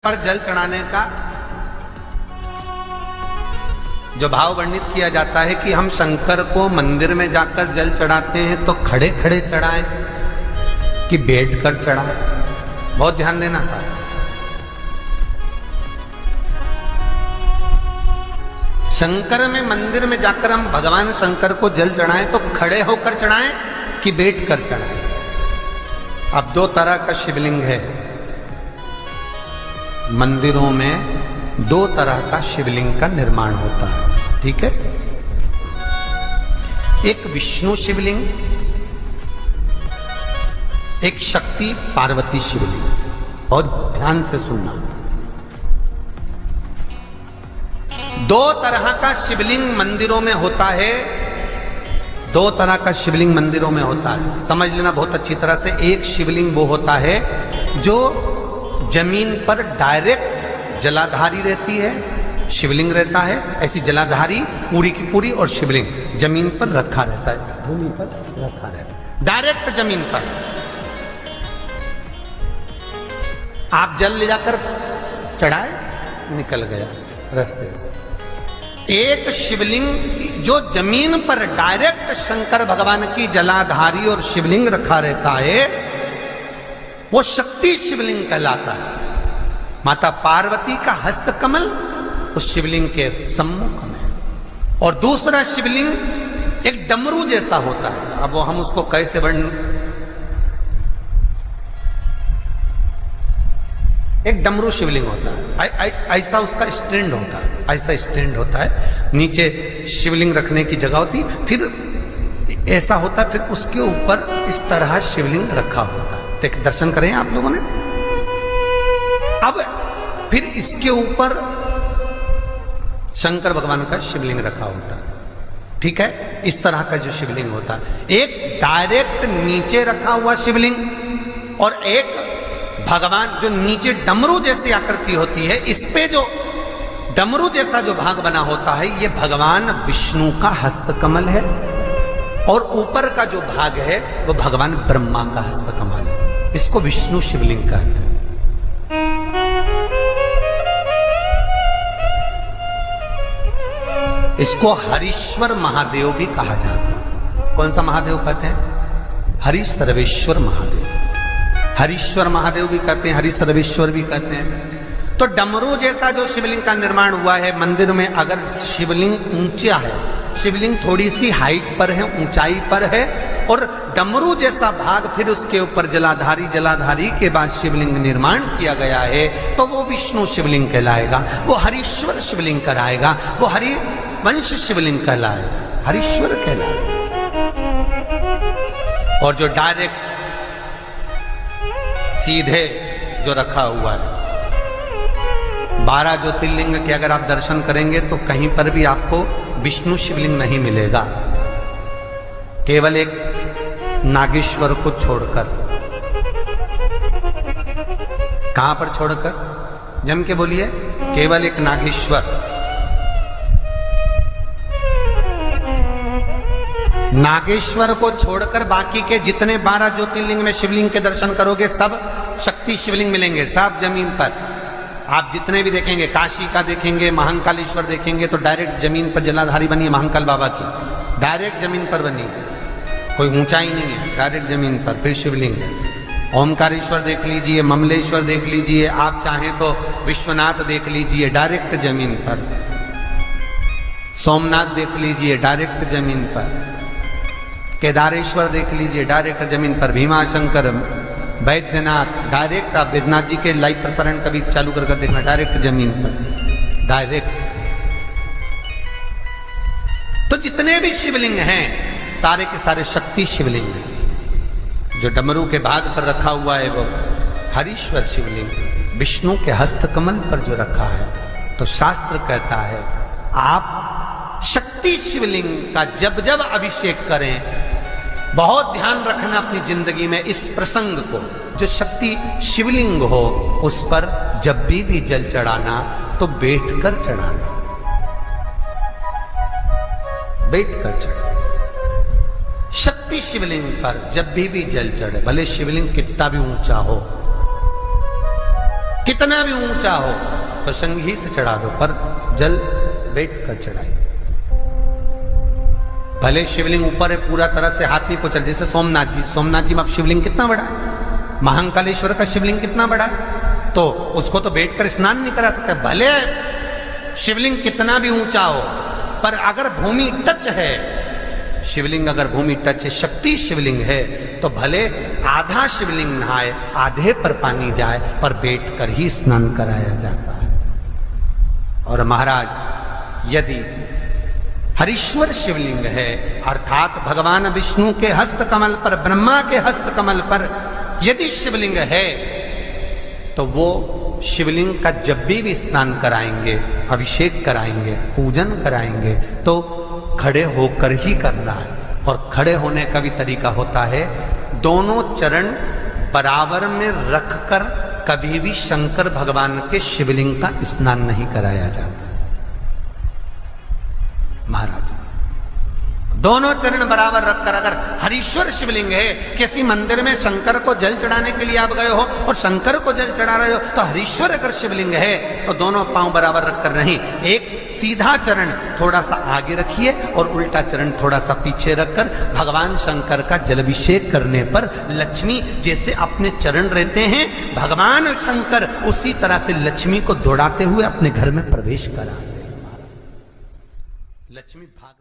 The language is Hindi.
पर जल चढ़ाने का जो भाव वर्णित किया जाता है कि हम शंकर को मंदिर में जाकर जल चढ़ाते हैं तो खड़े खड़े चढ़ाएं कि बैठकर चढ़ाएं। बहुत ध्यान देना साहब। शंकर में मंदिर में जाकर हम भगवान शंकर को जल चढ़ाएं तो खड़े होकर चढ़ाएं कि बैठकर चढ़ाएं। अब दो तरह का शिवलिंग है मंदिरों में, दो तरह का शिवलिंग का निर्माण होता है, ठीक है। एक विष्णु शिवलिंग, एक शक्ति पार्वती शिवलिंग। और ध्यान से सुनना, दो तरह का शिवलिंग मंदिरों में होता है, दो तरह का शिवलिंग मंदिरों में होता है, समझ लेना बहुत अच्छी तरह से। एक शिवलिंग वो होता है जो जमीन पर डायरेक्ट जलाधारी रहती है, शिवलिंग रहता है, ऐसी जलाधारी पूरी की पूरी, और शिवलिंग जमीन पर रखा रहता है, भूमि पर रखा रहता है, डायरेक्ट जमीन पर। आप जल ले जाकर चढ़ाए, निकल गया रास्ते से। एक शिवलिंग जो जमीन पर डायरेक्ट शंकर भगवान की जलाधारी और शिवलिंग रखा रहता है, वो शक्ति शिवलिंग कहलाता है। माता पार्वती का हस्त कमल उस शिवलिंग के सम्मुख में। और दूसरा शिवलिंग एक डमरू जैसा होता है। अब वो हम उसको कैसे वर्णन, एक डमरू शिवलिंग होता है, ऐसा उसका स्टैंड होता है, ऐसा स्टैंड होता है, नीचे शिवलिंग रखने की जगह होती, फिर ऐसा होता है, फिर उसके ऊपर इस तरह शिवलिंग रखा होता है। दर्शन करें आप लोगों ने। अब फिर इसके ऊपर शंकर भगवान का शिवलिंग रखा होता है, ठीक है। इस तरह का जो शिवलिंग होता है, एक डायरेक्ट नीचे रखा हुआ शिवलिंग और एक भगवान जो नीचे डमरू जैसी आकृति होती है, इस पे जो डमरू जैसा जो भाग बना होता है, ये भगवान विष्णु का हस्तकमल है, और ऊपर का जो भाग है वो भगवान ब्रह्मा का हस्तकमल है। इसको विष्णु शिवलिंग कहते हैं। इसको हरीश्वर महादेव भी कहा जाता है। कौन सा महादेव कहते हैं? हरि सर्वेश्वर महादेव। हरीश्वर महादेव भी कहते हैं, हरि सर्वेश्वर भी कहते हैं। तो डमरू जैसा जो शिवलिंग का निर्माण हुआ है मंदिर में, अगर शिवलिंग ऊंचा है, शिवलिंग थोड़ी सी हाइट पर है, ऊंचाई पर है, और डमरू जैसा भाग फिर उसके ऊपर जलाधारी के बाद शिवलिंग निर्माण किया गया है, तो वो विष्णु शिवलिंग कहलाएगा, वो हरीश्वर शिवलिंग कहलाएगा, वो हरिवंश शिवलिंग कहलाएगा, हरीश्वर कहलाएगा। और जो डायरेक्ट सीधे जो रखा हुआ है, 12 ज्योतिर्लिंग के अगर आप दर्शन करेंगे तो कहीं पर भी आपको विष्णु शिवलिंग नहीं मिलेगा, केवल एक नागेश्वर को छोड़कर। कहां पर छोड़कर? जम के बोलिए। केवल एक नागेश्वर। नागेश्वर को छोड़कर बाकी के जितने 12 ज्योतिर्लिंग में शिवलिंग के दर्शन करोगे, सब शक्ति शिवलिंग मिलेंगे, सब जमीन पर। आप जितने भी देखेंगे, काशी का देखेंगे, महाकालेश्वर देखेंगे, तो डायरेक्ट जमीन पर जलाधारी बनी है महाकाल बाबा की, डायरेक्ट जमीन पर बनी है, कोई ऊंचाई नहीं है, डायरेक्ट जमीन पर फिर शिवलिंग है। ओमकारेश्वर देख लीजिए, ममलेश्वर देख लीजिए, आप चाहें तो विश्वनाथ देख लीजिए, डायरेक्ट जमीन पर। सोमनाथ देख लीजिए, डायरेक्ट जमीन पर। केदारेश्वर देख लीजिए, डायरेक्ट जमीन पर। भीमाशंकर, वैद्यनाथ, डायरेक्ट। आप वैद्यनाथ जी के लाइव प्रसारण कभी चालू कर देखना, डायरेक्ट जमीन पर, डायरेक्ट। तो जितने भी शिवलिंग हैं सारे के सारे शक्ति शिवलिंग हैं। जो डमरू के भाग पर रखा हुआ है वो हरीश्वर शिवलिंग, विष्णु के हस्तकमल पर जो रखा है, तो शास्त्र कहता है आप शक्ति शिवलिंग का जब जब अभिषेक करें, बहुत ध्यान रखना अपनी जिंदगी में इस प्रसंग को, जो शक्ति शिवलिंग हो उस पर जब भी जल चढ़ाना तो बैठकर चढ़ाना, बैठकर चढ़ाना। शक्ति शिवलिंग पर जब भी जल चढ़े, भले शिवलिंग कितना भी ऊंचा हो, कितना भी ऊंचा हो तो संगी से चढ़ा दो, पर जल बैठ कर चढ़ाइए। भले शिवलिंग ऊपर है, पूरा तरह से हाथ नहीं पहुंचा, जैसे सोमनाथ जी में अब शिवलिंग कितना बड़ा है, महाकालेश्वर का शिवलिंग कितना बड़ा है, तो उसको तो बैठकर स्नान नहीं करा सकते। भले शिवलिंग कितना भी ऊंचा हो, पर अगर भूमि टच है, शिवलिंग अगर भूमि टच है, शक्ति शिवलिंग है, तो भले आधा शिवलिंग नहाए, आधे पर पानी जाए, पर बैठकर ही स्नान कराया जाता है। और महाराज यदि हरीश्वर शिवलिंग है, अर्थात भगवान विष्णु के हस्त कमल पर, ब्रह्मा के हस्त कमल पर यदि शिवलिंग है, तो वो शिवलिंग का जब भी स्नान कराएंगे, अभिषेक कराएंगे, पूजन कराएंगे, तो खड़े होकर ही करना है। और खड़े होने का भी तरीका होता है, दोनों चरण बराबर में रखकर कभी भी शंकर भगवान के शिवलिंग का स्नान नहीं कराया जाता। महाराज दोनों चरण बराबर रखकर, अगर हरीश्वर शिवलिंग है, किसी मंदिर में शंकर को जल चढ़ाने के लिए आप गए हो और शंकर को जल चढ़ा रहे हो, तो हरीश्वर अगर शिवलिंग है तो दोनों पांव बराबर रखकर नहीं, एक सीधा चरण थोड़ा सा आगे रखिए और उल्टा चरण थोड़ा सा पीछे रखकर भगवान शंकर का जलाभिषेक करने पर लक्ष्मी जैसे अपने चरण रहते हैं, भगवान शंकर उसी तरह से लक्ष्मी को दौड़ाते हुए अपने घर में प्रवेश कराते हैं। लक्ष्मी भाग